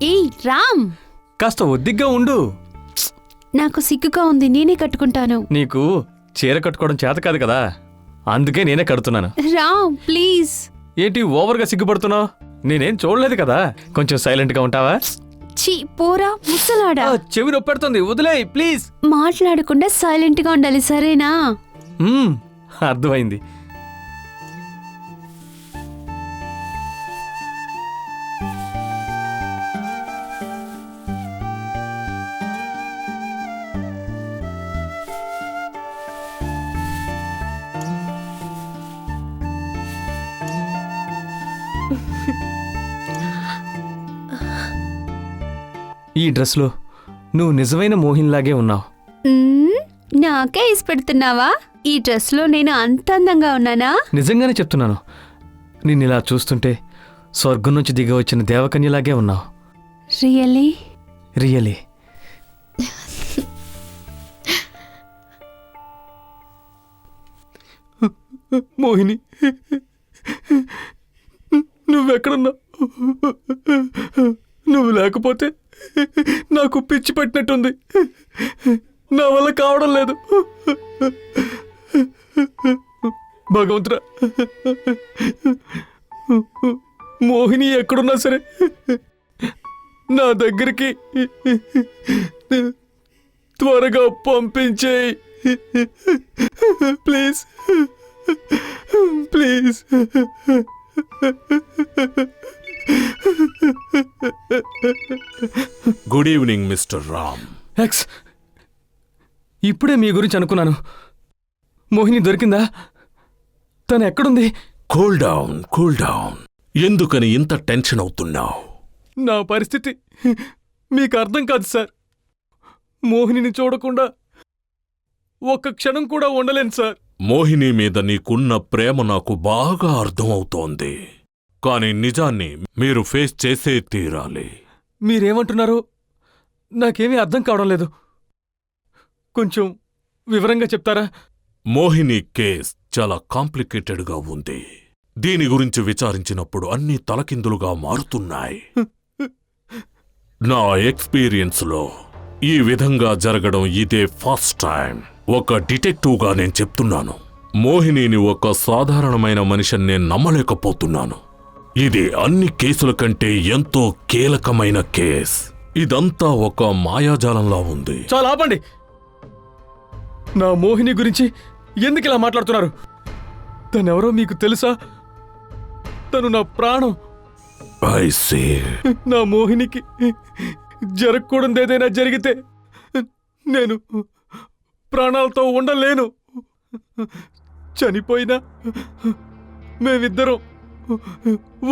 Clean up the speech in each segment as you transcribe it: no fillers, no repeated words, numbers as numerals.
ఏయ్ రామ్, కాస్త ఒద్దిగ్గా ఉండు. నాకు సిగ్గుగా ఉంది, నేనే కట్టుకుంటాను. నీకు చీర కట్టుకోవడం చేత కాదు కదా, అందుకే నేనే కడుతున్నాను. రామ్ ప్లీజ్. ఏంటి ఓవర్గా సిగ్గుపడుతున్నావు? నేనేం చూడలేదు కదా, కొంచెం సైలెంట్ గా ఉంటావా? ఛీ పోరా ముసలాడా. చెవి నొప్పెడుతుంది, వదిలేయ్ ప్లీజ్. మాట్లాడకుండా సైలెంట్ గా ఉండాలి, సరేనా? అర్థమైంది. ఈ డ్రెస్లో నువ్వు నిజమైన మోహిన్లాగే ఉన్నావు. నాకే ఇసి పెడుతున్నావా? ఈ డ్రెస్ లో నేను అంత అందంగా ఉన్నానా? నిజంగానే చెప్తున్నాను. నిన్ను ఇలా చూస్తుంటే స్వర్గం నుంచి దిగి వచ్చిన దేవకన్యలాగే ఉన్నావు. రియల్లీ? రియలీ. మోహిని, నువ్వెక్కడున్నావు? నువ్వు లేకపోతే నాకు పిచ్చి పట్టినట్టుంది. నా వల్ల కావడం లేదు. భగవంతుడా, మోహిని ఎక్కడున్నా సరే నా దగ్గరికి త్వరగా పంపించేయి please, please. Good evening mister Ram. ఎక్స్, ఇప్పుడే మీ గురించి అనుకున్నాను. మోహిని దొరికిందా? తను ఎక్కడుంది? Cool down, cool down. ఎందుకని ఇంత టెన్షన్ అవుతున్నావు? నా పరిస్థితి మీకు అర్థం కాదు సార్. మోహినిని చూడకుండా ఒక్క క్షణం కూడా ఉండలేను సార్. మోహిని మీద నీకున్న ప్రేమ నాకు బాగా అర్థమవుతోంది, కానీ నిజాన్ని మీరు ఫేస్ చేసే తీరాలి. మీరేమంటున్నారు? నాకేమీ అర్థం కావడం లేదు. కొంచెం వివరంగా చెప్తారా? మోహిని కేస్ చాలా కాంప్లికేటెడ్గా ఉంది. దీని గురించి విచారించినప్పుడు అన్నీ తలకిందులుగా మారుతున్నాయి. నా ఎక్స్పీరియన్స్లో ఈ విధంగా జరగడం ఇదే ఫస్ట్ టైం. ఒక డిటెక్టివ్గా నేను చెప్తున్నాను, మోహినిని ఒక సాధారణమైన మనిషిని నేను నమ్మలేకపోతున్నాను. ఇది అన్ని కేసుల కంటే ఎంతో కీలకమైన కేస్. ఇదంతా ఒక మాయాజాలంలా ఉంది. చాలా ఆపండి. నా మోహిని గురించి ఎందుకు ఇలా మాట్లాడుతున్నారు? తనెవరో మీకు తెలుసా? తను నా ప్రాణం. I see. నా మోహినికి జరగకూడదు ఏదైనా జరిగితే నేను ప్రాణాలతో ఉండలేను. చనిపోయినా మేమిద్దరం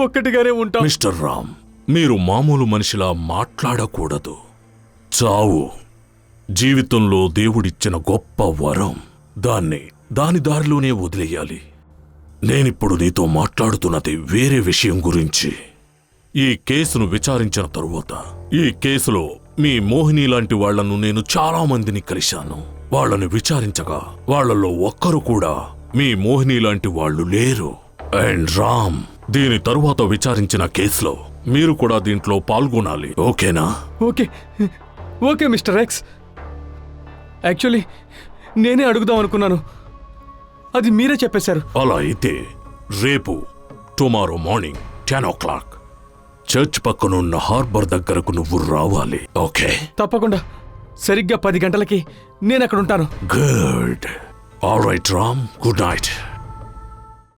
ఒక్కటిగానే ఉంటాం. మిస్టర్ రామ్, మీరు మామూలు మనిషిలా మాట్లాడకూడదు. చావు జీవితంలో దేవుడిచ్చిన గొప్ప వరం. దాని దారిలోనే వదిలేయాలి. నేనిప్పుడు నీతో మాట్లాడుతున్నది వేరే విషయం గురించి. ఈ కేసును విచారించిన తరువాత ఈ కేసులో మీ మోహిని లాంటి వాళ్లను నేను చాలా మందిని కలిశాను. వాళ్లను విచారించగా వాళ్లలో ఒక్కరు కూడా మీ మోహిని లాంటి వాళ్ళు లేరు. అండ్ రామ్, దీని తరువాత విచారించిన కేసులో మీరు కూడా దీంట్లో పాల్గొనాలి. ఓకేనా? Okay, okay mister X. Actually నేనే అడుగుదాం అనుకున్నాను, అది మీరే చెప్పేశారు. అలా అయితే రేపు టుమారో మార్నింగ్ 10 o'clock చర్చ్ పక్కనున్న హార్బర్ దగ్గరకు నువ్వు రావాలి. ఓకే? తప్పకుండా. సరిగ్గా 10 గంటలకి నేను అక్కడ ఉంటాను. Good. All right Ram, good night.